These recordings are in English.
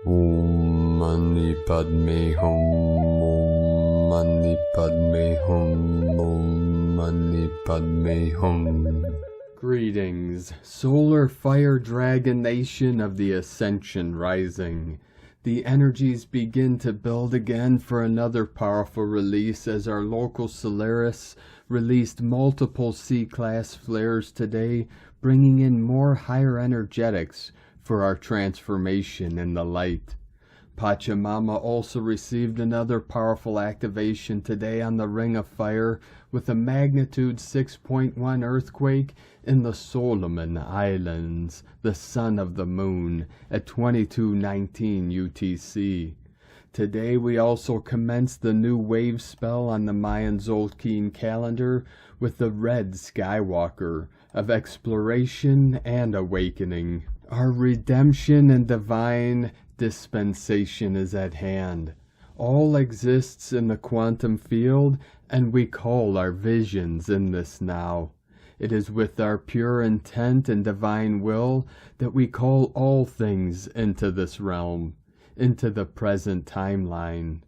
Om Mani Padme Hum. Om Mani Padme Hum. Om Mani Padme Hum. Greetings, Solar Fire Dragon Nation of the Ascension Rising. The energies begin to build again for another powerful release as our local Solaris released multiple C-class flares today, bringing in more higher energetics for our transformation in the light. Pachamama also received another powerful activation today on the Ring of Fire with a magnitude 6.1 earthquake in the Solomon Islands, the Son of the Moon, at 22:19 UTC. Today we also commenced the new wave spell on the Mayan Zolkeen calendar with the Red Skywalker of exploration and awakening. Our redemption and divine dispensation is at hand. All exists in the quantum field, and we call our visions in this now. It is with our pure intent and divine will that we call all things into this realm, into the present timeline.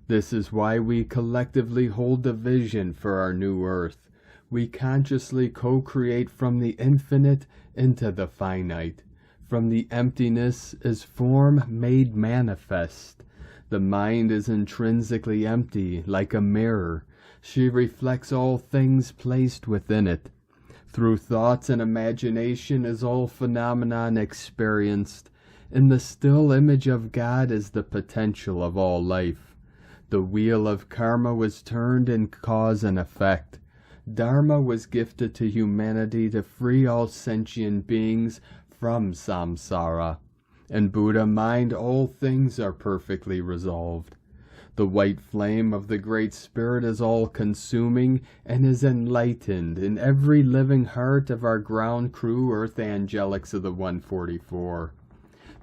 This is why we collectively hold the vision for our new earth. We consciously co-create from the infinite into the finite. From the emptiness is form made manifest. The mind is intrinsically empty, like a mirror. She reflects all things placed within it. Through thoughts and imagination is all phenomenon experienced. In the still image of God is the potential of all life. The wheel of karma was turned in cause and effect. Dharma was gifted to humanity to free all sentient beings from samsara. In Buddha mind all things are perfectly resolved. The white flame of the Great Spirit is all-consuming and is enlightened in every living heart of our ground crew Earth Angelics of the 144.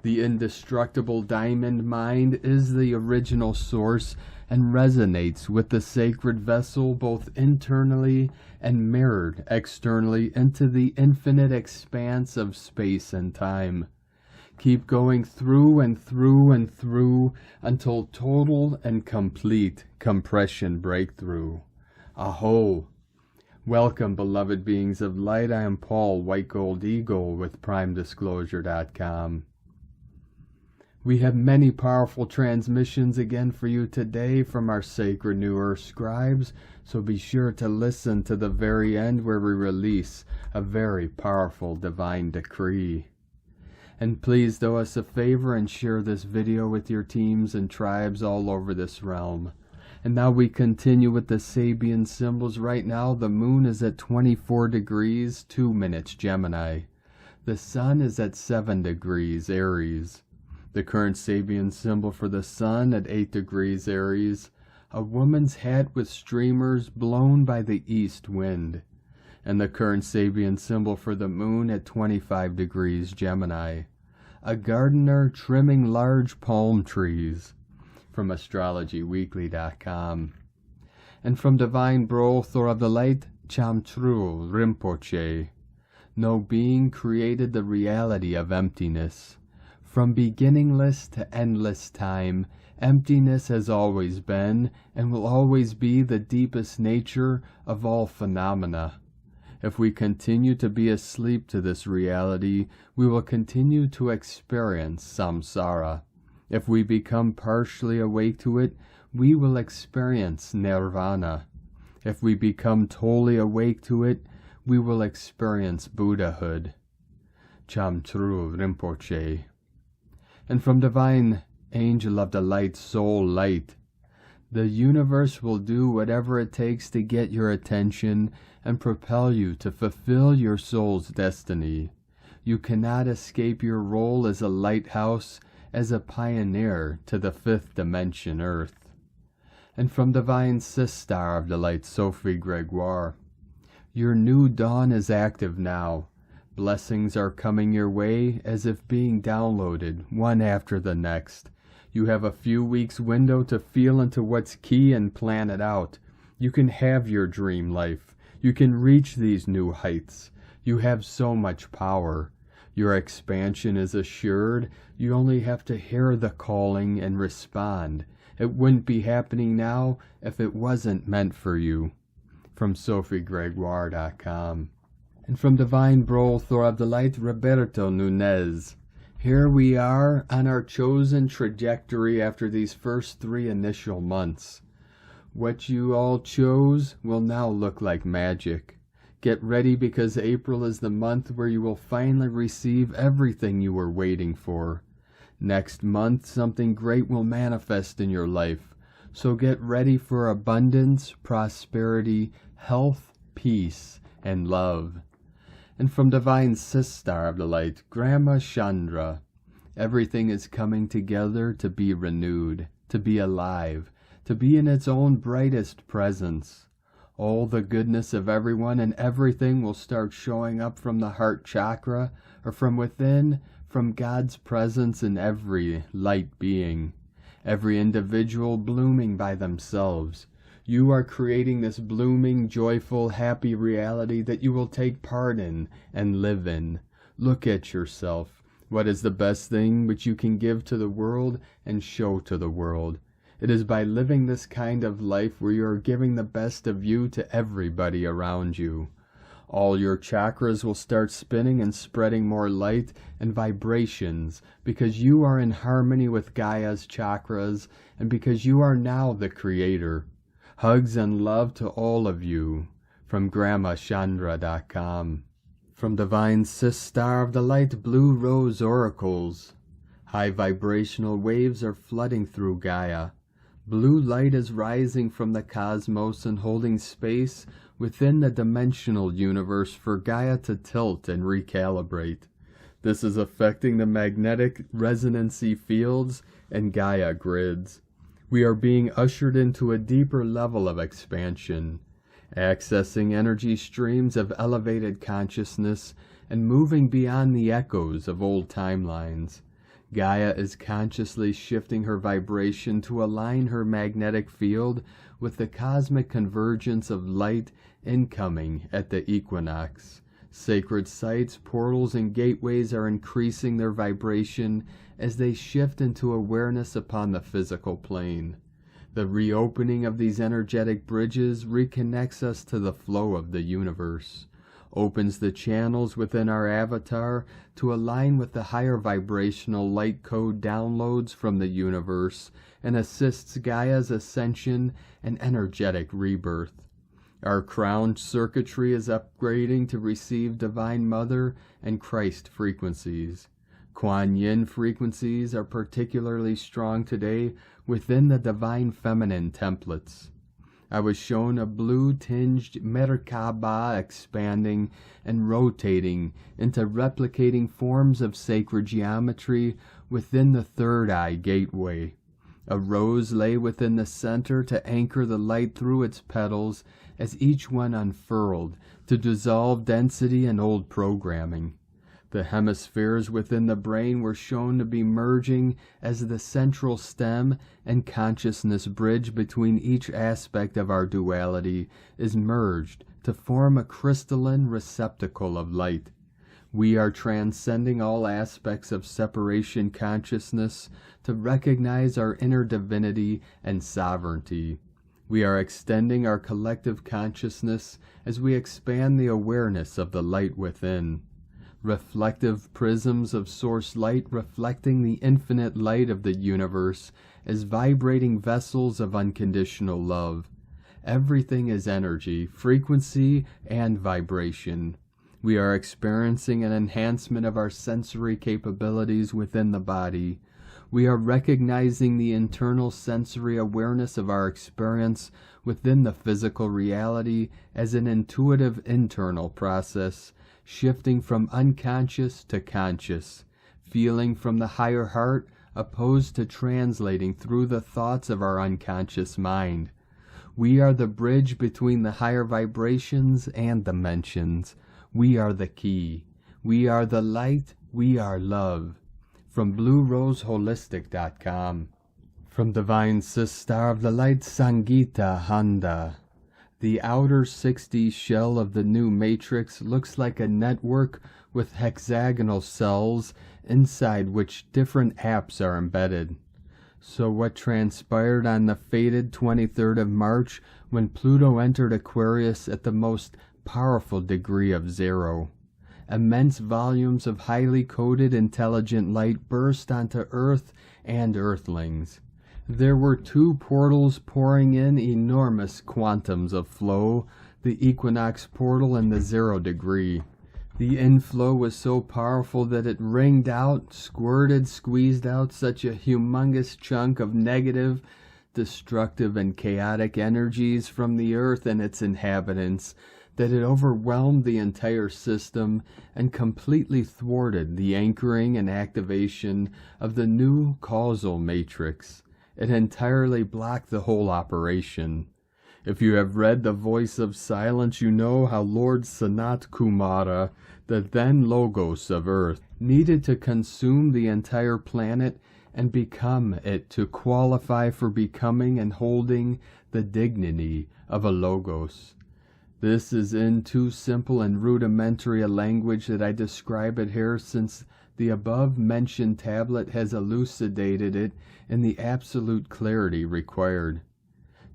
The indestructible diamond mind is the original source and resonates with the sacred vessel both internally and mirrored externally into the infinite expanse of space and time. Keep going through and through and through until total and complete compression breakthrough. Aho! Welcome, beloved beings of light. I am Paul, White Gold Eagle with PrimeDisclosure.com. We have many powerful transmissions again for you today from our sacred New Earth scribes, so be sure to listen to the very end where we release a very powerful divine decree. And please do us a favor and share this video with your teams and tribes all over this realm. And now we continue with the Sabian symbols. Right now the moon is at 24 degrees, 2 minutes Gemini. The sun is at 7 degrees Aries. The current Sabian symbol for the sun at 8 degrees Aries. A woman's hat with streamers blown by the east wind. And the current Sabian symbol for the moon at 25 degrees Gemini. A gardener trimming large palm trees. From astrologyweekly.com. And from Divine Bro Thor of the Light, Chamtrul Rinpoche. No being created the reality of emptiness. From beginningless to endless time, emptiness has always been and will always be the deepest nature of all phenomena. If we continue to be asleep to this reality, we will continue to experience samsara. If we become partially awake to it, we will experience nirvana. If we become totally awake to it, we will experience Buddhahood. Chamtrul Rinpoche. And from Divine Angel of the Light, Soul Light, the universe will do whatever it takes to get your attention and propel you to fulfill your soul's destiny. You cannot escape your role as a lighthouse, as a pioneer to the fifth dimension Earth. And from Divine Sister of the Light, Sophie Gregoire, your new dawn is active now. Blessings are coming your way as if being downloaded, one after the next. You have a few weeks window to feel into what's key and plan it out. You can have your dream life. You can reach these new heights. You have so much power. Your expansion is assured. You only have to hear the calling and respond. It wouldn't be happening now if it wasn't meant for you. From SophieGregoire.com. And from Divine Brol Thor of the Light, Roberto Nunez. Here we are on our chosen trajectory after these first 3 initial months. What you all chose will now look like magic. Get ready, because April is the month where you will finally receive everything you were waiting for. Next month, something great will manifest in your life. So get ready for abundance, prosperity, health, peace, and love. And from Divine Sister of the Light, Grandma Chandra, everything is coming together to be renewed, to be alive, to be in its own brightest presence. All the goodness of everyone and everything will start showing up from the heart chakra, or from within, from God's presence in every light being, every individual blooming by themselves. You are creating this blooming, joyful, happy reality that you will take part in and live in. Look at yourself. What is the best thing which you can give to the world and show to the world? It is by living this kind of life where you are giving the best of you to everybody around you. All your chakras will start spinning and spreading more light and vibrations, because you are in harmony with Gaia's chakras, and because you are now the creator. Hugs and love to all of you. From GrandmaChandra.com. From Divine Sister of the Light, Blue Rose Oracles. High vibrational waves are flooding through Gaia. Blue light is rising from the cosmos and holding space within the dimensional universe for Gaia to tilt and recalibrate. This is affecting the magnetic resonancy fields and Gaia grids. We are being ushered into a deeper level of expansion, accessing energy streams of elevated consciousness and moving beyond the echoes of old timelines. Gaia is consciously shifting her vibration to align her magnetic field with the cosmic convergence of light incoming at the equinox. Sacred sites, portals, and gateways are increasing their vibration as they shift into awareness upon the physical plane. The reopening of these energetic bridges reconnects us to the flow of the universe, opens the channels within our avatar to align with the higher vibrational light code downloads from the universe, and assists Gaia's ascension and energetic rebirth. Our crown circuitry is upgrading to receive Divine Mother and Christ frequencies. Kuan Yin frequencies are particularly strong today within the Divine Feminine templates. I was shown a blue-tinged Merkaba expanding and rotating into replicating forms of sacred geometry within the third eye gateway. A rose lay within the center to anchor the light through its petals as each one unfurled to dissolve density and old programming. The hemispheres within the brain were shown to be merging as the central stem and consciousness bridge between each aspect of our duality is merged to form a crystalline receptacle of light. We are transcending all aspects of separation consciousness to recognize our inner divinity and sovereignty. We are extending our collective consciousness as we expand the awareness of the light within. Reflective prisms of source light reflecting the infinite light of the universe as vibrating vessels of unconditional love. Everything is energy, frequency, and vibration. We are experiencing an enhancement of our sensory capabilities within the body. We are recognizing the internal sensory awareness of our experience within the physical reality as an intuitive internal process, shifting from unconscious to conscious, feeling from the higher heart opposed to translating through the thoughts of our unconscious mind. We are the bridge between the higher vibrations and dimensions. We are the key. We are the light. We are love. From BlueRoseHolistic.com. From Divine Sister of the Light, Sangeeta Handa. The outer 6D shell of the new matrix looks like a network with hexagonal cells inside which different apps are embedded. So what transpired on the fated 23rd of March when Pluto entered Aquarius at the most powerful degree of 0? Immense volumes of highly coded intelligent light burst onto Earth and Earthlings. There were 2 portals pouring in enormous quantums of flow, the equinox portal and the 0 degree. The inflow was so powerful that it ringed out, squeezed out such a humongous chunk of negative, destructive, and chaotic energies from the Earth and its inhabitants that it overwhelmed the entire system and completely thwarted the anchoring and activation of the new causal matrix. It entirely blocked the whole operation. If you have read The Voice of Silence, you know how Lord Sanat Kumara, the then Logos of Earth, needed to consume the entire planet and become it to qualify for becoming and holding the dignity of a Logos. This is in too simple and rudimentary a language that I describe it here, since the above-mentioned tablet has elucidated it in the absolute clarity required.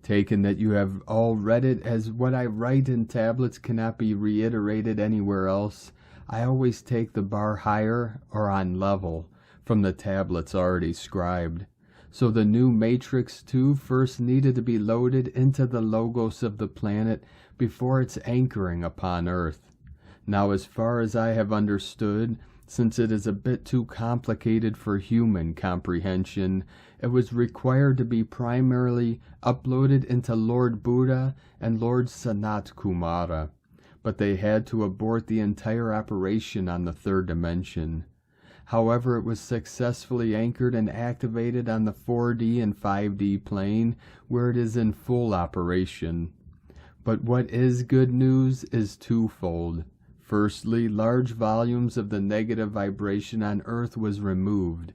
Taken that you have all read it, as what I write in tablets cannot be reiterated anywhere else, I always take the bar higher or on level from the tablets already scribed. So the new matrix too first needed to be loaded into the logos of the planet before its anchoring upon Earth. Now, as far as I have understood, since it is a bit too complicated for human comprehension, it was required to be primarily uploaded into Lord Buddha and Lord Sanat Kumara, but they had to abort the entire operation on the 3rd dimension. However, it was successfully anchored and activated on the 4D and 5D plane, where it is in full operation. But what is good news is twofold. Firstly, large volumes of the negative vibration on Earth was removed.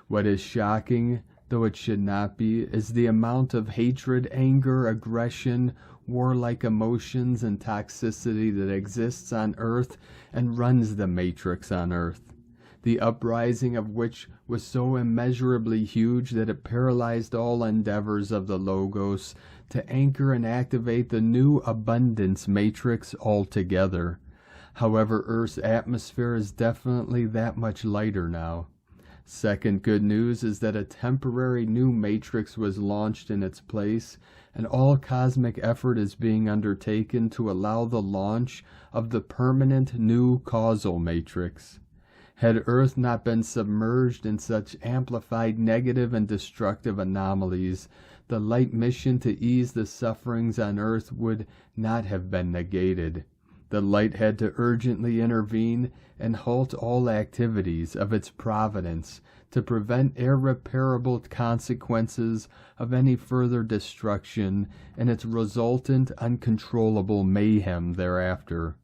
What is shocking, though it should not be, is the amount of hatred, anger, aggression, warlike emotions, and toxicity that exists on Earth and runs the matrix on Earth. The uprising of which was so immeasurably huge that it paralyzed all endeavors of the Logos to anchor and activate the new abundance matrix altogether. However, Earth's atmosphere is definitely that much lighter now. Second good news is that a temporary new matrix was launched in its place, and all cosmic effort is being undertaken to allow the launch of the permanent new causal matrix. Had Earth not been submerged in such amplified negative and destructive anomalies, the light mission to ease the sufferings on Earth would not have been negated. The light had to urgently intervene and halt all activities of its providence to prevent irreparable consequences of any further destruction and its resultant uncontrollable mayhem thereafter.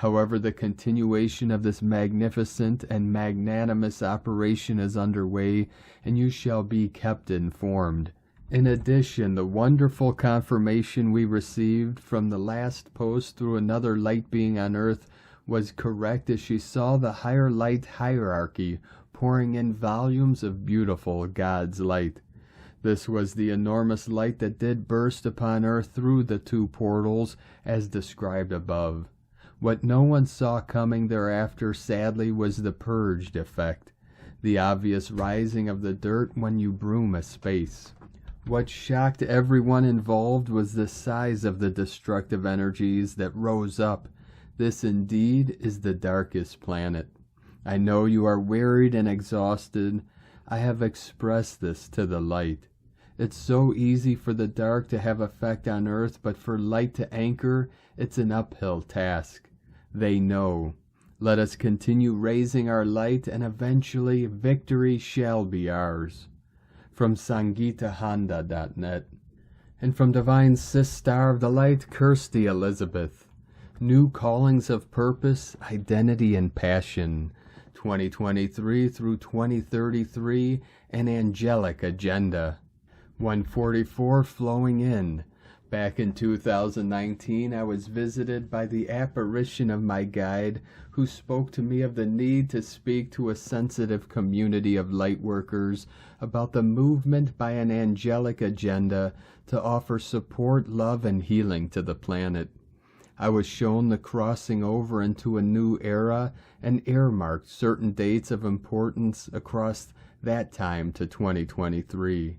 However, the continuation of this magnificent and magnanimous operation is underway, and you shall be kept informed. In addition, the wonderful confirmation we received from the last post through another light being on Earth was correct, as she saw the higher light hierarchy pouring in volumes of beautiful God's light. This was the enormous light that did burst upon Earth through the 2 portals as described above. What no one saw coming thereafter, sadly, was the purged effect, the obvious rising of the dirt when you broom a space. What shocked everyone involved was the size of the destructive energies that rose up. This indeed is the darkest planet. I know you are wearied and exhausted. I have expressed this to the light. It's so easy for the dark to have effect on Earth, but for light to anchor, it's an uphill task. They know. Let us continue raising our light, and eventually victory shall be ours. From SangeetaHanda.net. And from Divine Sis Star of the Light, Kirsty Elizabeth. New Callings of Purpose, Identity, and Passion. 2023 through 2033, an Angelic Agenda. 144 flowing in. Back in 2019, I was visited by the apparition of my guide, who spoke to me of the need to speak to a sensitive community of lightworkers about the movement by an angelic agenda to offer support, love, and healing to the planet. I was shown the crossing over into a new era and earmarked certain dates of importance across that time to 2023.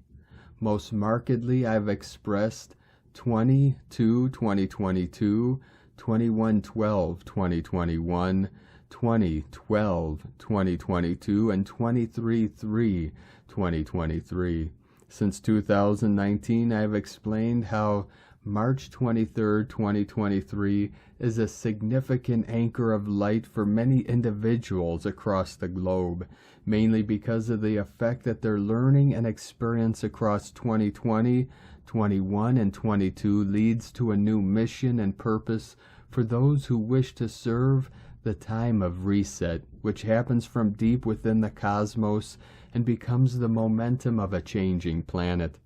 Most markedly, I've expressed 20/2/2022, 21/12/2021, 20/12/2022, and 23/3/2023. Since 2019, I have explained how March 23rd, 2023 is a significant anchor of light for many individuals across the globe, mainly because of the effect that their learning and experience across 2020, 21, and 22 leads to a new mission and purpose for those who wish to serve the time of reset, which happens from deep within the cosmos and becomes the momentum of a changing planet.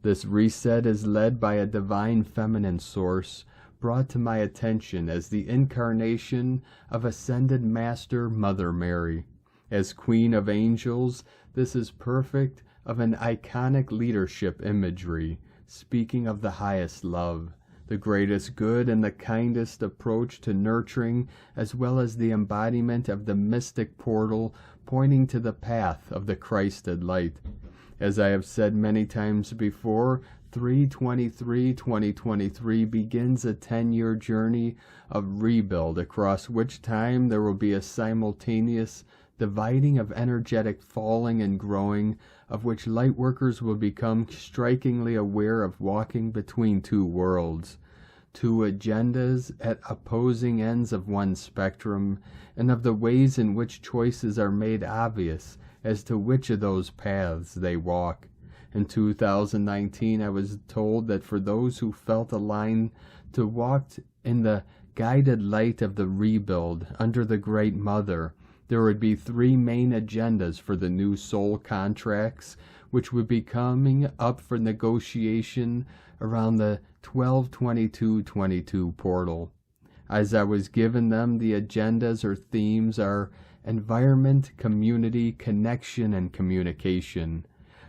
This reset is led by a divine feminine source brought to my attention as the incarnation of Ascended Master Mother Mary. As Queen of Angels, this is perfect of an iconic leadership imagery, speaking of the highest love, the greatest good, and the kindest approach to nurturing, as well as the embodiment of the mystic portal pointing to the path of the Christed light. As I have said many times before, 3/23/2023 begins a 10-year journey of rebuild, across which time there will be a simultaneous dividing of energetic falling and growing, of which lightworkers will become strikingly aware of walking between two worlds, two agendas at opposing ends of one spectrum, and of the ways in which choices are made obvious as to which of those paths they walk. In 2019, I was told that for those who felt aligned to walk in the guided light of the rebuild under the Great Mother, there would be three main agendas for the new soul contracts, which would be coming up for negotiation around the 12/22/22 portal. As I was given them, the agendas or themes are environment, community, connection, and communication.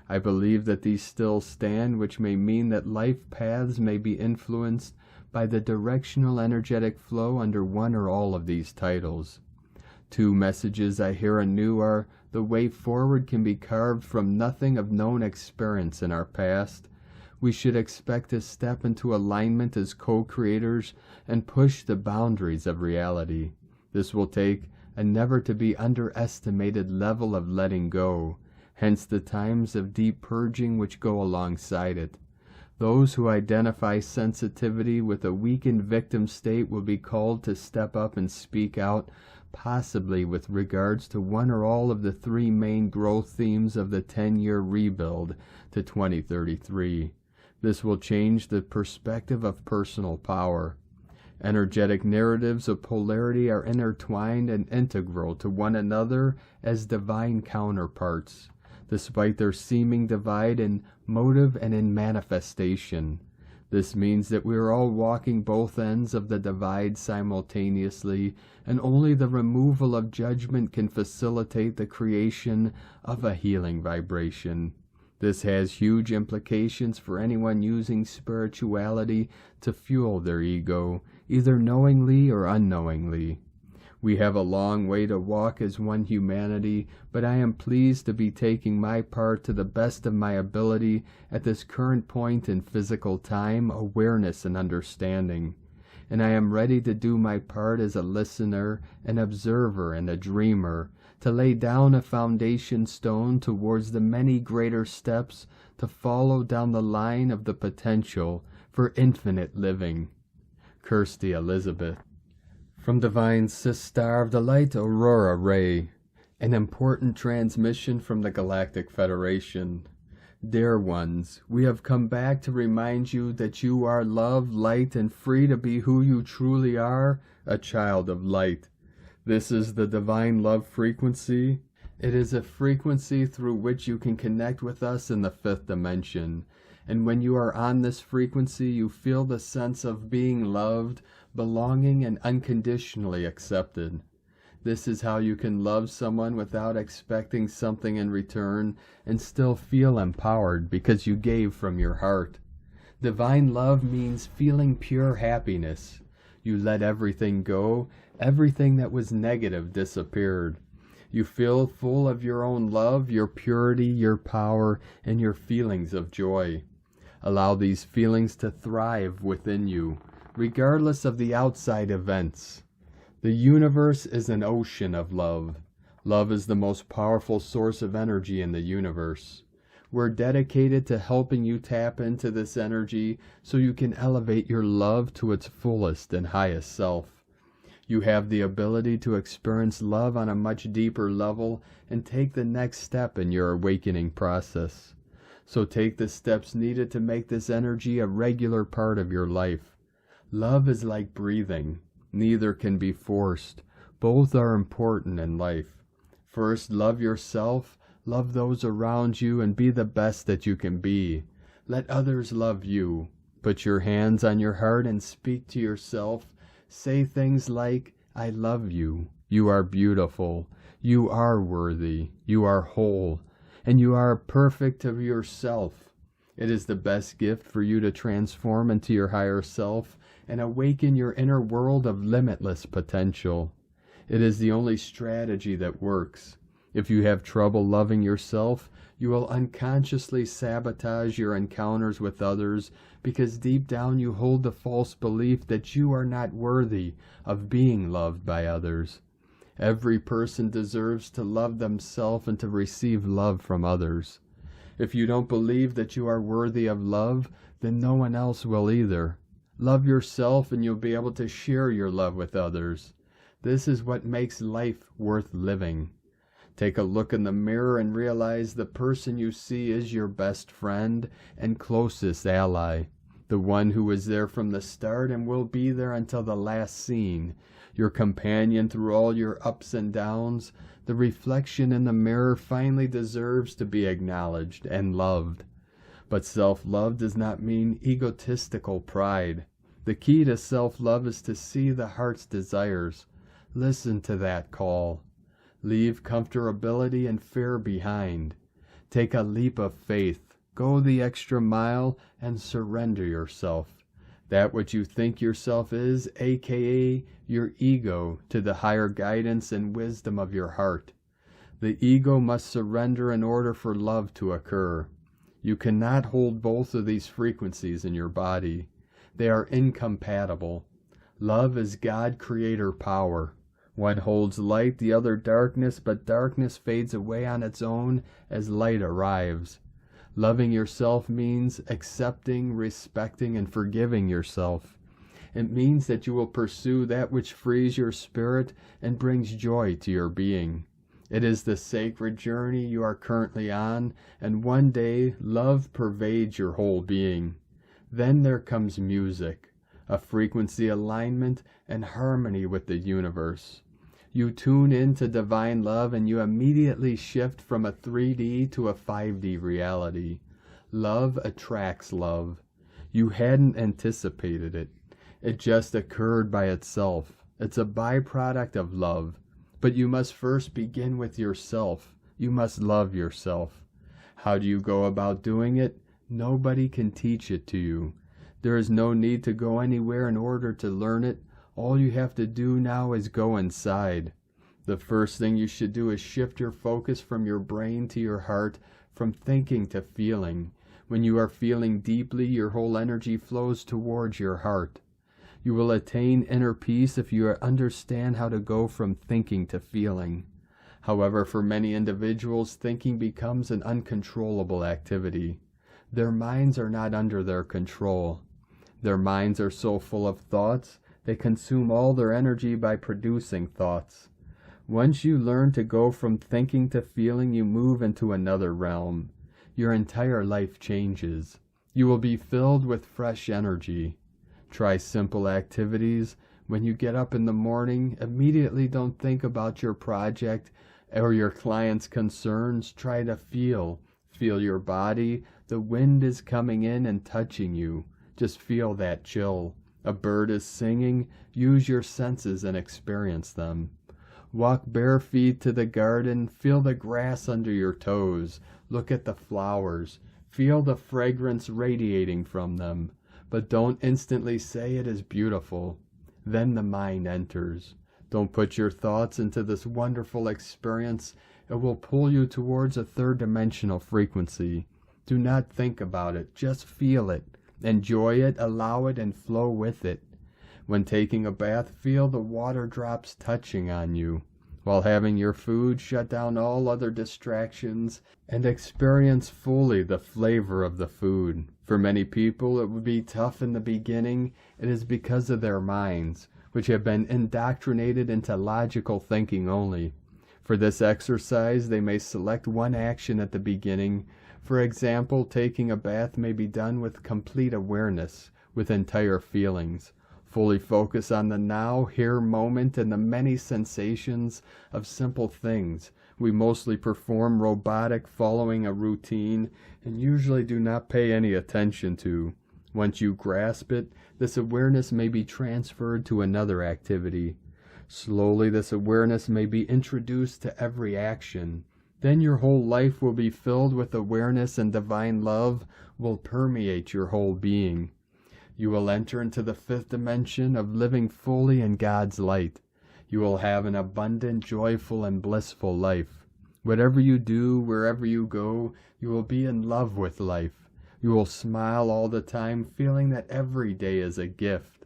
I believe that these still stand, which may mean that life paths may be influenced by the directional energetic flow under one or all of these titles. Two messages I hear anew are: the way forward can be carved from nothing of known experience in our past. We should expect to step into alignment as co-creators and push the boundaries of reality. This will take a never to be underestimated level of letting go, hence the times of deep purging which go alongside it. Those who identify sensitivity with a weakened victim state will be called to step up and speak out, possibly with regards to one or all of the three main growth themes of the 10-year rebuild to 2033. This will change the perspective of personal power. Energetic narratives of polarity are intertwined and integral to one another as divine counterparts, despite their seeming divide in motive and in manifestation. This means that we are all walking both ends of the divide simultaneously, and only the removal of judgment can facilitate the creation of a healing vibration. This has huge implications for anyone using spirituality to fuel their ego, either knowingly or unknowingly. We have a long way to walk as one humanity, but I am pleased to be taking my part to the best of my ability at this current point in physical time, awareness, and understanding. And I am ready to do my part as a listener, an observer, and a dreamer, to lay down a foundation stone towards the many greater steps to follow down the line of the potential for infinite living. Kirsty Elizabeth. From Divine Sister of the Light, Aurora Ray. An important transmission from the Galactic Federation. Dear ones, we have come back to remind you that you are love, light, and free to be who you truly are, a child of light. This is the divine love frequency. It is a frequency through which you can connect with us in the fifth dimension. And when you are on this frequency, you feel the sense of being loved, belonging, and unconditionally accepted. This is how you can love someone without expecting something in return and still feel empowered because you gave from your heart. Divine love means feeling pure happiness. You let everything go, everything that was negative disappeared. You feel full of your own love, your purity, your power, and your feelings of joy. Allow these feelings to thrive within you, regardless of the outside events. The universe is an ocean of love. Love is the most powerful source of energy in the universe. We're dedicated to helping you tap into this energy so you can elevate your love to its fullest and highest self. You have the ability to experience love on a much deeper level and take the next step in your awakening process. So take the steps needed to make this energy a regular part of your life. Love is like breathing. Neither can be forced. Both are important in life. First, love yourself, love those around you, and be the best that you can be. Let others love you. Put your hands on your heart and speak to yourself. Say things like, I love you. You are beautiful. You are worthy. You are whole. And you are perfect of yourself. It is the best gift for you to transform into your higher self and awaken your inner world of limitless potential. It is the only strategy that works. If you have trouble loving yourself, you will unconsciously sabotage your encounters with others because deep down you hold the false belief that you are not worthy of being loved by others. Every person deserves to love themselves and to receive love from others. If you don't believe that you are worthy of love, then no one else will either. Love yourself and you'll be able to share your love with others. This is what makes life worth living. Take a look in the mirror and realize the person you see is your best friend and closest ally, the one who was there from the start and will be there until the last scene, your companion through all your ups and downs. The reflection in the mirror finally deserves to be acknowledged and loved. But self-love does not mean egotistical pride. The key to self-love is to see the heart's desires. Listen to that call. Leave comfortability and fear behind. Take a leap of faith. Go the extra mile and surrender yourself. That which you think yourself is, aka your ego, to the higher guidance and wisdom of your heart. The ego must surrender in order for love to occur. You cannot hold both of these frequencies in your body. They are incompatible. Love is God creator power. One holds light, the other darkness, but darkness fades away on its own as light arrives. Loving yourself means accepting, respecting, and forgiving yourself. It means that you will pursue that which frees your spirit and brings joy to your being. It is the sacred journey you are currently on, and one day love pervades your whole being. Then there comes music, a frequency alignment and harmony with the universe. You tune into divine love and you immediately shift from a 3D to a 5D reality. Love attracts love. You hadn't anticipated it. It just occurred by itself. It's a byproduct of love. But you must first begin with yourself. You must love yourself. How do you go about doing it? Nobody can teach it to you. There is no need to go anywhere in order to learn it. All you have to do now is go inside. The first thing you should do is shift your focus from your brain to your heart, from thinking to feeling. When you are feeling deeply, your whole energy flows towards your heart. You will attain inner peace if you understand how to go from thinking to feeling. However, for many individuals, thinking becomes an uncontrollable activity. Their minds are not under their control. Their minds are so full of thoughts, they consume all their energy by producing thoughts. Once you learn to go from thinking to feeling, you move into another realm. Your entire life changes. You will be filled with fresh energy. Try simple activities. When you get up in the morning, immediately don't think about your project or your client's concerns. Try to feel. Feel your body. The wind is coming in and touching you. Just feel that chill. A bird is singing. Use your senses and experience them. Walk bare feet to the garden. Feel the grass under your toes. Look at the flowers. Feel the fragrance radiating from them. But don't instantly say it is beautiful. Then the mind enters. Don't put your thoughts into this wonderful experience. It will pull you towards a third-dimensional frequency. Do not think about it. Just feel it. Enjoy it, allow it, and flow with it. When taking a bath, feel the water drops touching on you. While having your food, shut down all other distractions and experience fully the flavor of the food. For many people, it would be tough in the beginning. It is because of their minds, which have been indoctrinated into logical thinking only. For this exercise, they may select one action at the beginning. For example, taking a bath may be done with complete awareness, with entire feelings. Fully focus on the now, here moment and the many sensations of simple things. We mostly perform robotic, following a routine, and usually do not pay any attention to. Once you grasp it, this awareness may be transferred to another activity. Slowly, this awareness may be introduced to every action. Then your whole life will be filled with awareness, and divine love will permeate your whole being. You will enter into the fifth dimension of living fully in God's light. You will have an abundant, joyful, and blissful life. Whatever you do, wherever you go, you will be in love with life. You will smile all the time, feeling that every day is a gift.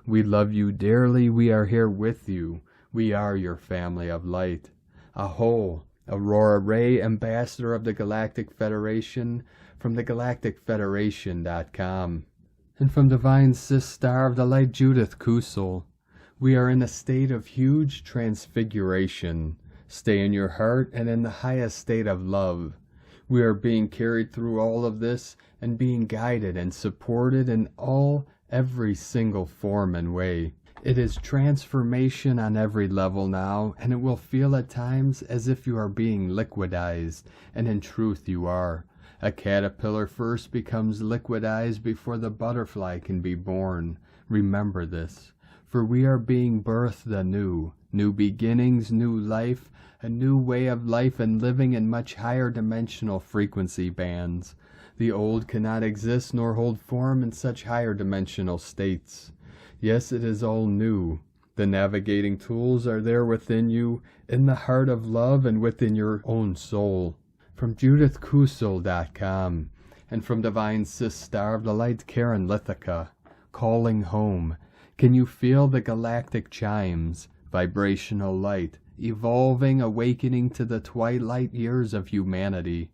We love you dearly. We are here with you. We are your family of light. Aho, Aurora Ray, Ambassador of the Galactic Federation, from the galacticfederation.com. And from Divine Sis Star of the Light, Judith Causal. We are in a state of huge transfiguration. Stay in your heart and in the highest state of love. We are being carried through all of this and being guided and supported in every single form and way. It is transformation on every level now, and it will feel at times as if you are being liquidized, and in truth you are. A caterpillar first becomes liquidized before the butterfly can be born. Remember this, for we are being birthed anew. New beginnings, new life, a new way of life, and living in much higher dimensional frequency bands. The old cannot exist nor hold form in such higher dimensional states. Yes, it is all new. The navigating tools are there within you, in the heart of love and within your own soul. From JudithCausal.com, and from Divine Sis Star of the Light, Karen Lithica, calling home. Can you feel the galactic chimes, vibrational light, evolving, awakening to the twilight years of humanity?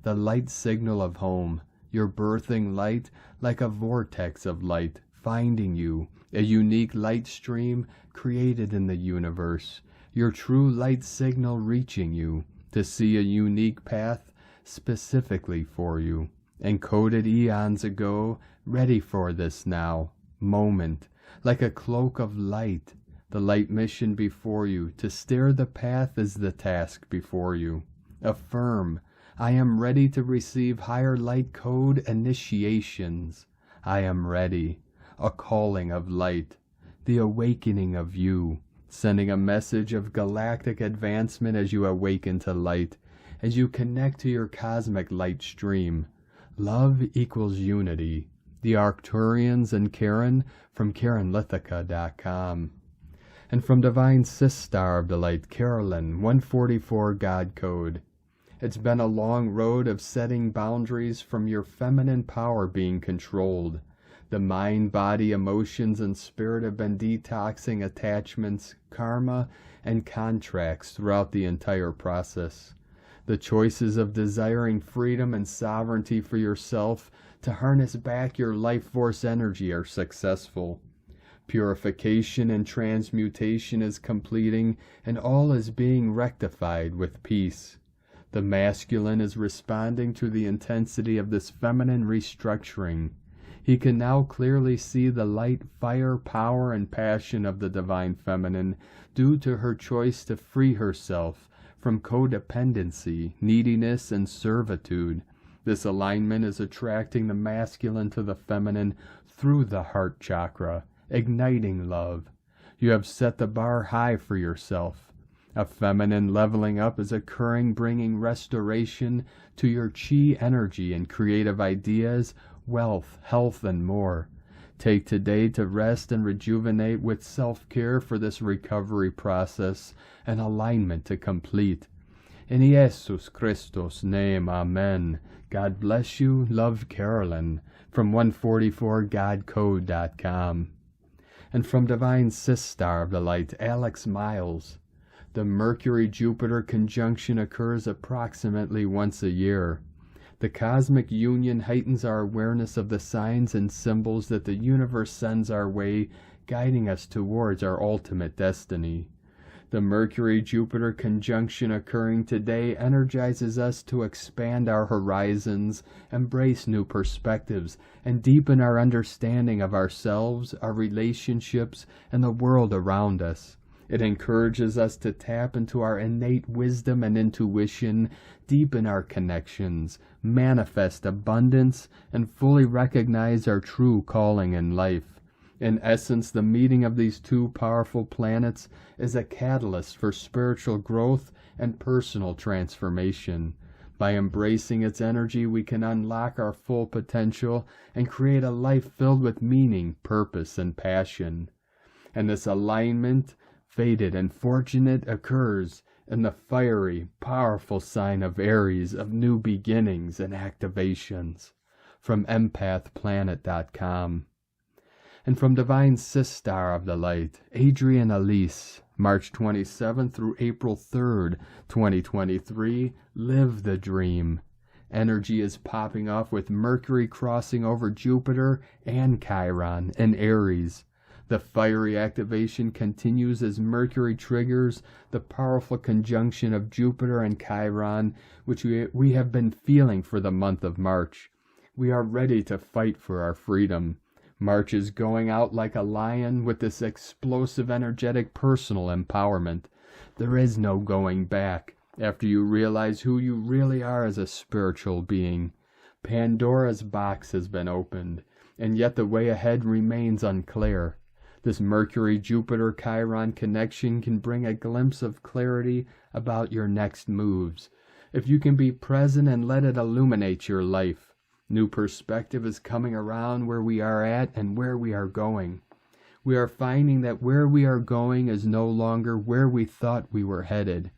The light signal of home, your birthing light, like a vortex of light, finding you, a unique light stream created in the universe, your true light signal reaching you, to see a unique path specifically for you, encoded eons ago, ready for this now, moment, like a cloak of light, the light mission before you, to steer the path is the task before you. Affirm, I am ready to receive higher light code initiations. I am ready. A calling of light, the awakening of you, sending a message of galactic advancement as you awaken to light, as you connect to your cosmic light stream. Love equals unity. The Arcturians and Karen from KarenLithica.com. And from Divine Sis Star of the Light, Carolyn, 144 God Code. It's been a long road of setting boundaries from your feminine power being controlled. The mind, body, emotions, and spirit have been detoxing attachments, karma, and contracts throughout the entire process. The choices of desiring freedom and sovereignty for yourself to harness back your life force energy are successful. Purification and transmutation is completing, and all is being rectified with peace. The masculine is responding to the intensity of this feminine restructuring. He can now clearly see the light, fire, power, and passion of the divine feminine due to her choice to free herself from codependency, neediness, and servitude. This alignment is attracting the masculine to the feminine through the heart chakra, igniting love. You have set the bar high for yourself. A feminine leveling up is occurring, bringing restoration to your chi energy and creative ideas, wealth, health, and more. Take today to rest and rejuvenate with self-care for this recovery process and alignment to complete. In Jesus Christus' name, amen. God bless you. Love, Carolyn. From 144godcode.com. And from Divine Sistar of the Light, Alex Miles. The Mercury-Jupiter conjunction occurs approximately once a year. The cosmic union heightens our awareness of the signs and symbols that the universe sends our way, guiding us towards our ultimate destiny. The Mercury-Jupiter conjunction occurring today energizes us to expand our horizons, embrace new perspectives, and deepen our understanding of ourselves, our relationships, and the world around us. It encourages us to tap into our innate wisdom and intuition, deepen our connections, manifest abundance, and fully recognize our true calling in life. In essence, the meeting of these two powerful planets is a catalyst for spiritual growth and personal transformation. By embracing its energy, we can unlock our full potential and create a life filled with meaning, purpose, and passion. And this alignment, fated and fortunate, occurs in the fiery, powerful sign of Aries of new beginnings and activations. From empathplanet.com. And from Divine Sistar of the Light, Adrian Elise, March 27th through April 3rd, 2023, Live the Dream. Energy is popping off with Mercury crossing over Jupiter and Chiron in Aries. The fiery activation continues as Mercury triggers the powerful conjunction of Jupiter and Chiron, which we have been feeling for the month of March. We are ready to fight for our freedom. March is going out like a lion with this explosive, energetic, personal empowerment. There is no going back after you realize who you really are as a spiritual being. Pandora's box has been opened, and yet the way ahead remains unclear. This Mercury-Jupiter-Chiron connection can bring a glimpse of clarity about your next moves. If you can be present and let it illuminate your life, new perspective is coming around where we are at and where we are going. We are finding that where we are going is no longer where we thought we were headed.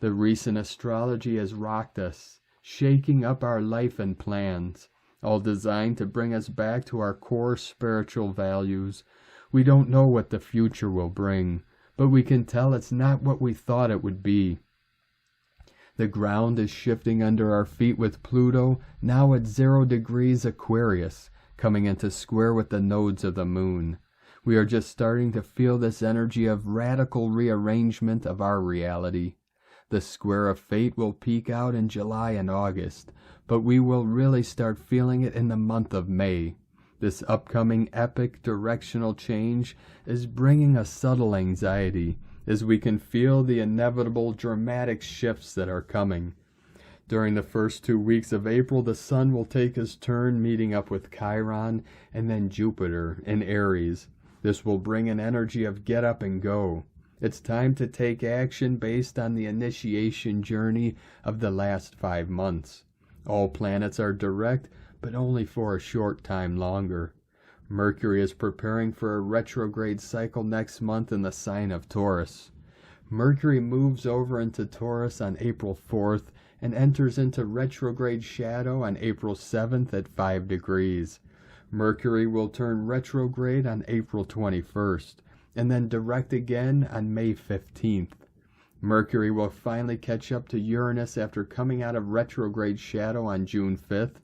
The recent astrology has rocked us, shaking up our life and plans, all designed to bring us back to our core spiritual values. We don't know what the future will bring, but we can tell it's not what we thought it would be. The ground is shifting under our feet with Pluto, now at 0 degrees Aquarius, coming into square with the nodes of the moon. We are just starting to feel this energy of radical rearrangement of our reality. The square of fate will peak out in July and August, but we will really start feeling it in the month of May. This upcoming epic directional change is bringing a subtle anxiety, as we can feel the inevitable dramatic shifts that are coming. During the first 2 weeks of April, the Sun will take his turn meeting up with Chiron and then Jupiter in Aries. This will bring an energy of get up and go. It's time to take action based on the initiation journey of the last 5 months. All planets are direct, but only for a short time longer. Mercury is preparing for a retrograde cycle next month in the sign of Taurus. Mercury moves over into Taurus on April 4th and enters into retrograde shadow on April 7th at 5 degrees. Mercury will turn retrograde on April 21st and then direct again on May 15th. Mercury will finally catch up to Uranus after coming out of retrograde shadow on June 5th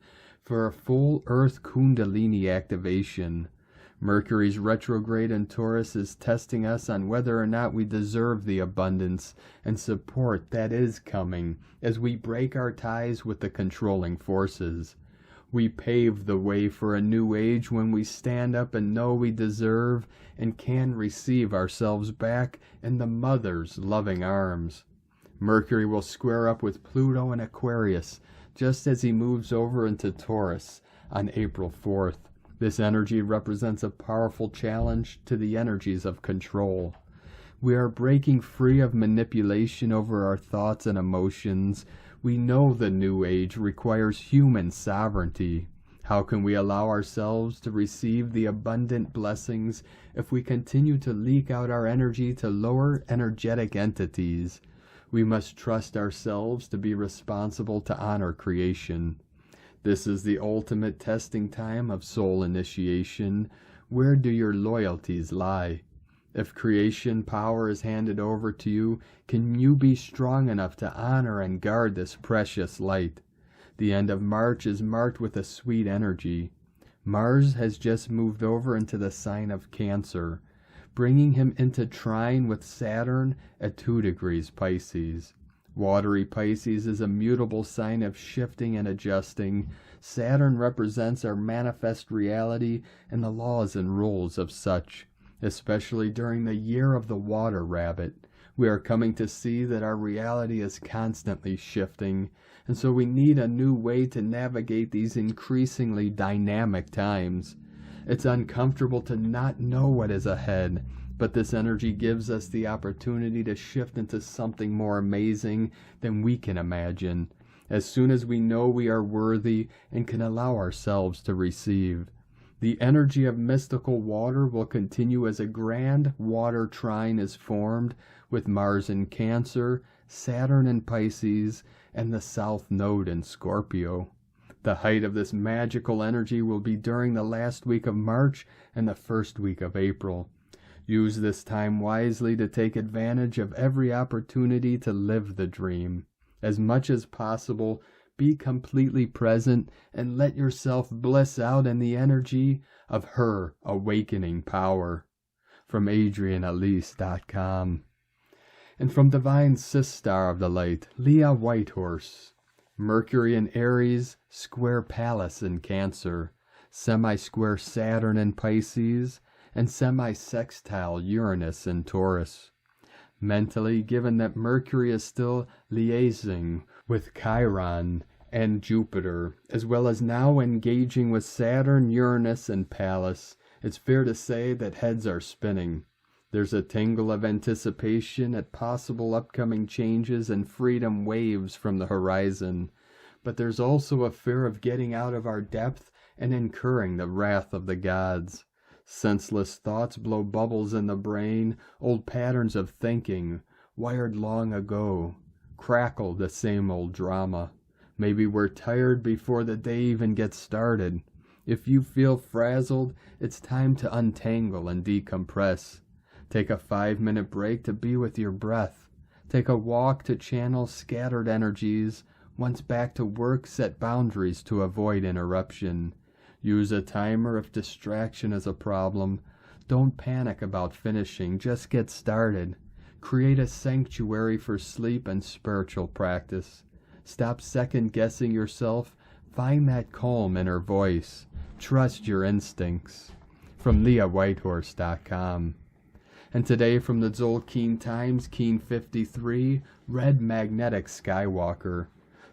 for a full Earth Kundalini activation. Mercury's retrograde in Taurus is testing us on whether or not we deserve the abundance and support that is coming as we break our ties with the controlling forces. We pave the way for a new age when we stand up and know we deserve and can receive ourselves back in the Mother's loving arms. Mercury will square up with Pluto in Aquarius, just as he moves over into Taurus on April 4th. This energy represents a powerful challenge to the energies of control. We are breaking free of manipulation over our thoughts and emotions. We know the new age requires human sovereignty. How can we allow ourselves to receive the abundant blessings if we continue to leak out our energy to lower energetic entities? We must trust ourselves to be responsible to honor creation. This is the ultimate testing time of soul initiation. Where do your loyalties lie? If creation power is handed over to you, can you be strong enough to honor and guard this precious light? The end of March is marked with a sweet energy. Mars has just moved over into the sign of Cancer, bringing him into trine with Saturn at 2 degrees Pisces. Watery Pisces is a mutable sign of shifting and adjusting. Saturn represents our manifest reality and the laws and rules of such. Especially during the year of the water rabbit, we are coming to see that our reality is constantly shifting, and so we need a new way to navigate these increasingly dynamic times. It's uncomfortable to not know what is ahead, but this energy gives us the opportunity to shift into something more amazing than we can imagine, as soon as we know we are worthy and can allow ourselves to receive. The energy of mystical water will continue as a grand water trine is formed with Mars in Cancer, Saturn in Pisces, and the South Node in Scorpio. The height of this magical energy will be during the last week of March and the first week of April. Use this time wisely to take advantage of every opportunity to live the dream. As much as possible, be completely present and let yourself bliss out in the energy of her awakening power. From AdrianElise.com. And from Divine Sistar of the Light, Leah Whitehorse. Mercury in Aries, square Pallas in Cancer, semi-square Saturn in Pisces, and semi-sextile Uranus in Taurus. Mentally, given that Mercury is still liaising with Chiron and Jupiter, as well as now engaging with Saturn, Uranus, and Pallas, it's fair to say that heads are spinning. There's a tingle of anticipation at possible upcoming changes and freedom waves from the horizon, but there's also a fear of getting out of our depth and incurring the wrath of the gods. Senseless thoughts blow bubbles in the brain, old patterns of thinking, wired long ago, crackle the same old drama. Maybe we're tired before the day even gets started. If you feel frazzled, it's time to untangle and decompress. Take a 5-minute break to be with your breath. Take a walk to channel scattered energies. Once back to work, set boundaries to avoid interruption. Use a timer if distraction is a problem. Don't panic about finishing, just get started. Create a sanctuary for sleep and spiritual practice. Stop second-guessing yourself. Find that calm inner voice. Trust your instincts. From LeahWhitehorse.com. And today from the Tzolk'in Times, Keen 53, Red Magnetic Skywalker.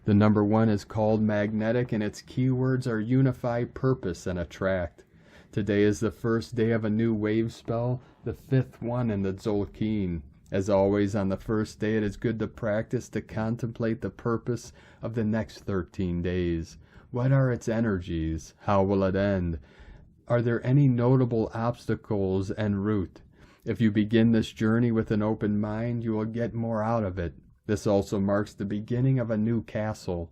The number 1 is called magnetic, and its keywords are unify, purpose, and attract. Today is the first day of a new wave spell, the 5th one in the Tzolk'in. As always, on the first day, it is good to practice to contemplate the purpose of the next 13 days. What are its energies? How will it end? Are there any notable obstacles en route? If you begin this journey with an open mind, you will get more out of it. This also marks the beginning of a new castle.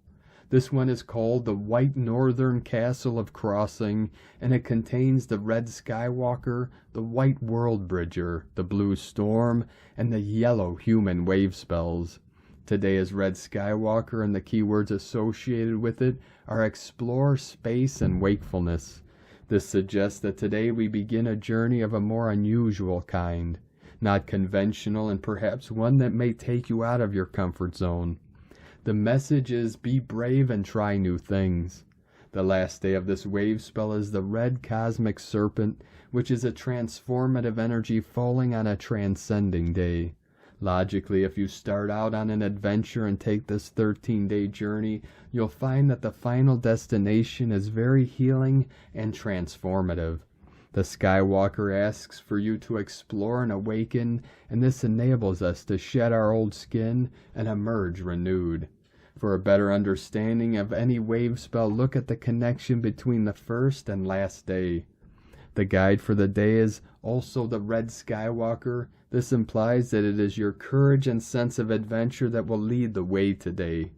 This one is called the White Northern Castle of Crossing, and it contains the Red Skywalker, the White World Bridger, the Blue Storm, and the Yellow Human Wave spells. Today is Red Skywalker, and the keywords associated with it are explore, space, and wakefulness. This suggests that today we begin a journey of a more unusual kind, not conventional, and perhaps one that may take you out of your comfort zone. The message is be brave and try new things. The last day of this wave spell is the Red Cosmic Serpent, which is a transformative energy falling on a transcending day. Logically, if you start out on an adventure and take this 13-day journey, you'll find that the final destination is very healing and transformative. The Skywalker asks for you to explore and awaken, and this enables us to shed our old skin and emerge renewed. For a better understanding of any wave spell, look at the connection between the first and last day. The guide for the day is also the Red Skywalker. This implies that it is your courage and sense of adventure that will lead the way today.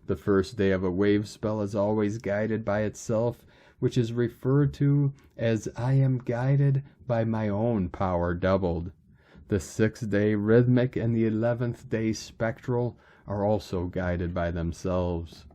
The first day of a wave spell is always guided by itself, which is referred to as I am guided by my own power doubled. The 6th day rhythmic and the 11th day spectral are also guided by themselves.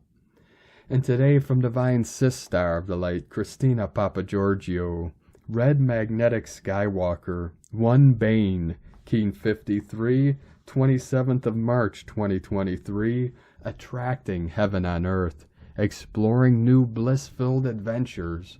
And today from Divine Sistar of the Light, Christina Papagiorgio, Red Magnetic Skywalker, 1 Bane, Keen 53, 27th of March 2023, attracting heaven on earth, exploring new bliss-filled adventures.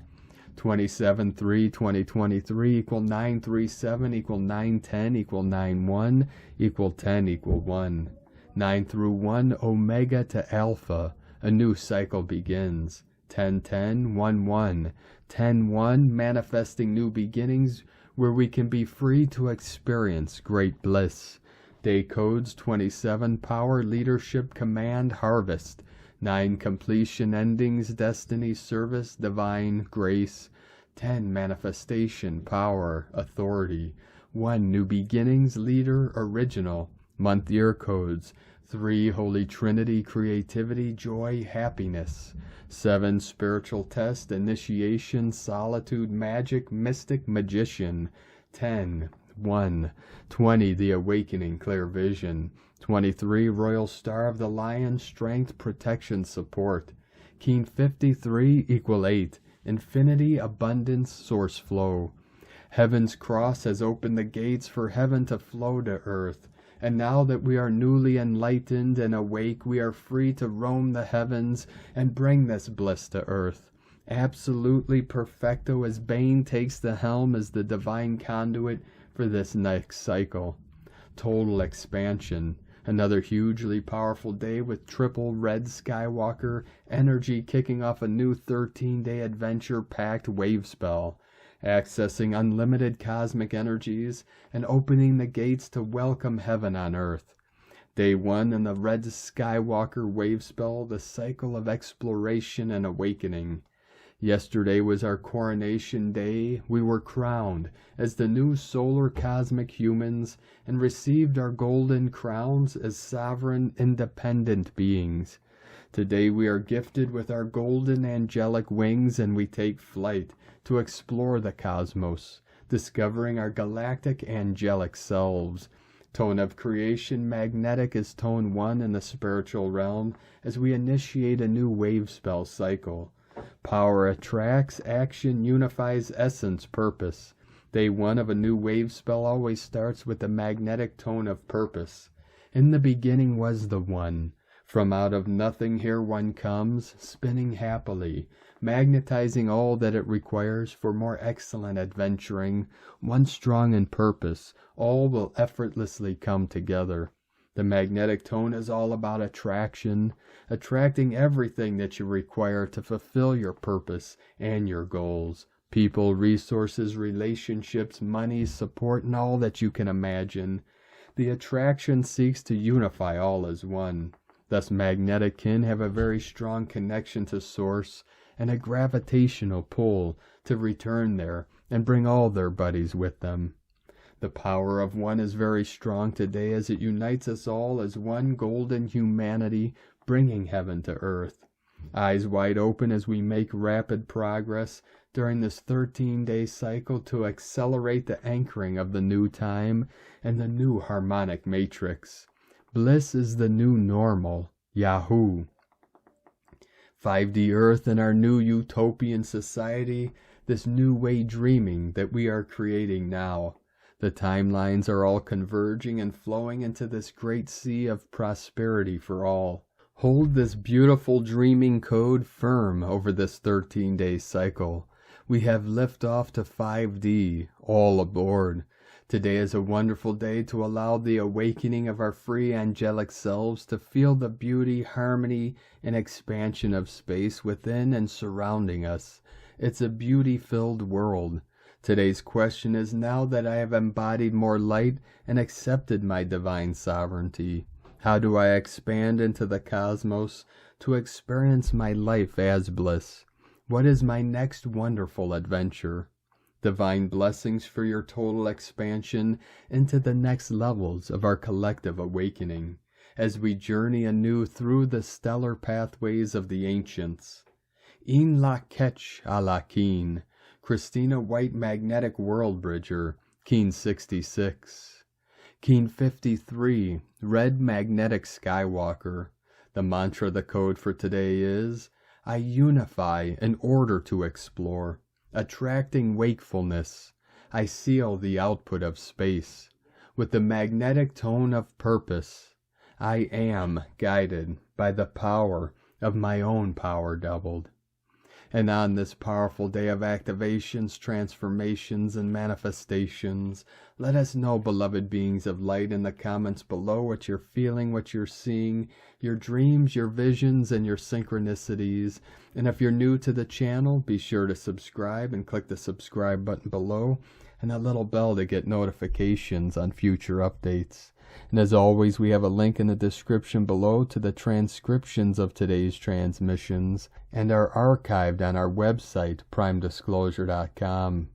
27-3-2023 equal 937 equal 910 equal 91 equal 10 equal 1. 9 through 1 Omega to Alpha, a new cycle begins. 10-10-1-1, 10-1 manifesting new beginnings where we can be free to experience great bliss. Day codes 27 Power, Leadership, Command, Harvest. 9 Completion, Endings, Destiny, Service, Divine, Grace. 10 Manifestation, Power, Authority. 1 New Beginnings, Leader, Original. Month year codes 3 Holy Trinity, Creativity, Joy, Happiness. 7 Spiritual Test, Initiation, Solitude, Magic, Mystic, Magician. 10-1 20 The Awakening, Clear Vision. 23 Royal Star of the Lion, Strength, Protection, Support. Keen 53 equal 8 Infinity, Abundance, Source Flow. Heaven's cross has opened the gates for heaven to flow to earth. And now that we are newly enlightened and awake, we are free to roam the heavens and bring this bliss to earth. Absolutely perfecto as Bane takes the helm as the divine conduit for this next cycle. Total expansion. Another hugely powerful day with triple Red Skywalker energy kicking off a new 13-day adventure-packed wave spell. Accessing unlimited cosmic energies and opening the gates to welcome heaven on earth. Day 1 in the Red Skywalker wave spell, the cycle of exploration and awakening. Yesterday was our coronation day. We were crowned as the new solar cosmic humans and received our golden crowns as sovereign independent beings. Today we are gifted with our golden angelic wings and we take flight to explore the cosmos, discovering our galactic angelic selves. Tone of creation magnetic is tone 1 in the spiritual realm as we initiate a new wave spell cycle. Power attracts, action unifies, essence, purpose. Day 1 of a new wave spell always starts with the magnetic tone of purpose. In the beginning was the One. From out of nothing here one comes, spinning happily, magnetizing all that it requires for more excellent adventuring. One strong in purpose, all will effortlessly come together. The magnetic tone is all about attraction, attracting everything that you require to fulfill your purpose and your goals. People, resources, relationships, money, support, and all that you can imagine. The attraction seeks to unify all as one. Thus magnetic kin have a very strong connection to source and a gravitational pull to return there and bring all their buddies with them. The power of one is very strong today as it unites us all as one golden humanity bringing heaven to earth. Eyes wide open as we make rapid progress during this 13-day cycle to accelerate the anchoring of the new time and the new harmonic matrix. Bliss is the new normal. Yahoo! 5D Earth and our new utopian society, this new way dreaming that we are creating now. The timelines are all converging and flowing into this great sea of prosperity for all. Hold this beautiful dreaming code firm over this 13-day cycle. We have liftoff to 5D, all aboard. Today is a wonderful day to allow the awakening of our free angelic selves to feel the beauty, harmony, and expansion of space within and surrounding us. It's a beauty-filled world. Today's question is, now that I have embodied more light and accepted my divine sovereignty, how do I expand into the cosmos to experience my life as bliss? What is my next wonderful adventure? Divine blessings for your total expansion into the next levels of our collective awakening as we journey anew through the stellar pathways of the ancients. In la ketch a la keen, Christina White Magnetic World Bridger, Keen 66. Keen 53, Red Magnetic Skywalker. The mantra, the code for today is, I unify in order to explore. Attracting wakefulness, I seal the output of space. With the magnetic tone of purpose, I am guided by the power of my own power doubled. And on this powerful day of activations, transformations, and manifestations, let us know, beloved beings of light, in the comments below what you're feeling, what you're seeing, your dreams, your visions, and your synchronicities. And if you're new to the channel, be sure to subscribe and click the subscribe button below and that little bell to get notifications on future updates. And as always, we have a link in the description below to the transcriptions of today's transmissions and are archived on our website, primedisclosure.com.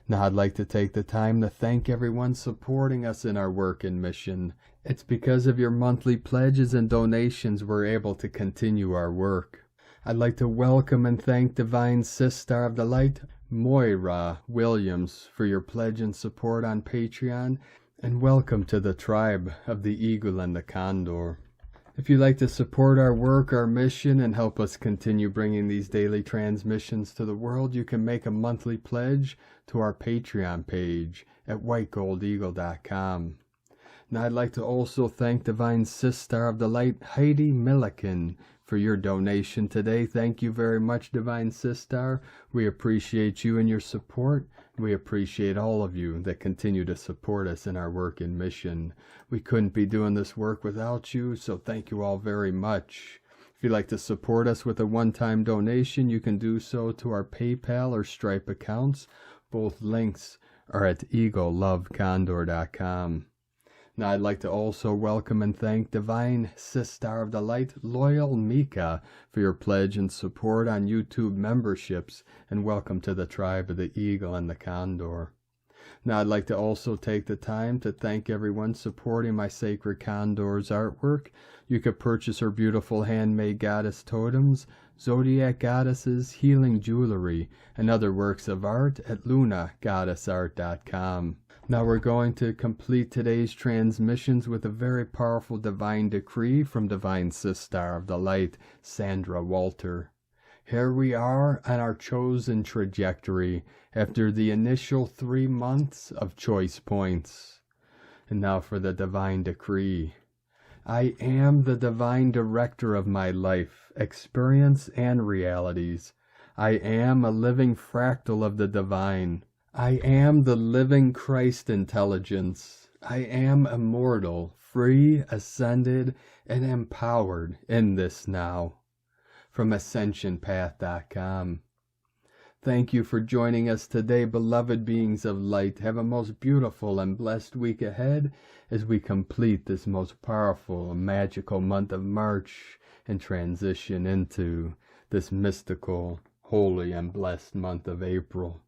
Now I'd like to take the time to thank everyone supporting us in our work and mission. It's because of your monthly pledges and donations we're able to continue our work. I'd like to welcome and thank Divine Sister of the Light, Moira W, for your pledge and support on Patreon. And welcome to the tribe of the Eagle and the Condor. If you'd like to support our work, our mission, and help us continue bringing these daily transmissions to the world, you can make a monthly pledge to our Patreon page at whitegoldeagle.com. Now I'd like to also thank Divine Sister of the Light, Heidi Milliken, for your donation today. Thank you very much, Divine Sister. We appreciate you and your support. We appreciate all of you that continue to support us in our work and mission. We couldn't be doing this work without you, so thank you all very much. If you'd like to support us with a one-time donation, you can do so to our PayPal or Stripe accounts. Both links are at eaglelovecondor.com. Now I'd like to also welcome and thank Divine Sister of the Light, Loyal Mika, for your pledge and support on YouTube memberships, and welcome to the tribe of the Eagle and the Condor. Now I'd like to also take the time to thank everyone supporting my Sacred Condor's artwork. You could purchase her beautiful handmade goddess totems, zodiac goddesses, healing jewelry, and other works of art at lunagoddessart.com. Now we're going to complete today's transmissions with a very powerful divine decree from Divine Sister of the Light, Sandra Walter. Here we are on our chosen trajectory after the initial 3 months of choice points. And now for the divine decree. I am the divine director of my life, experience, and realities. I am a living fractal of the divine. I am the living Christ intelligence. I am immortal, free, ascended, and empowered in this now. From AscensionPath.com. Thank you for joining us today, beloved beings of light. Have a most beautiful and blessed week ahead as we complete this most powerful and magical month of March and transition into this mystical, holy, and blessed month of April.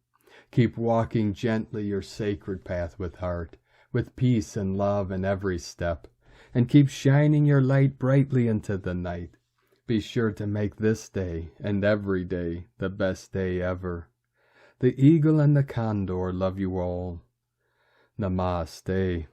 Keep walking gently your sacred path with heart, with peace and love in every step, and keep shining your light brightly into the night. Be sure to make this day and every day the best day ever. The Eagle and the Condor love you all. Namaste.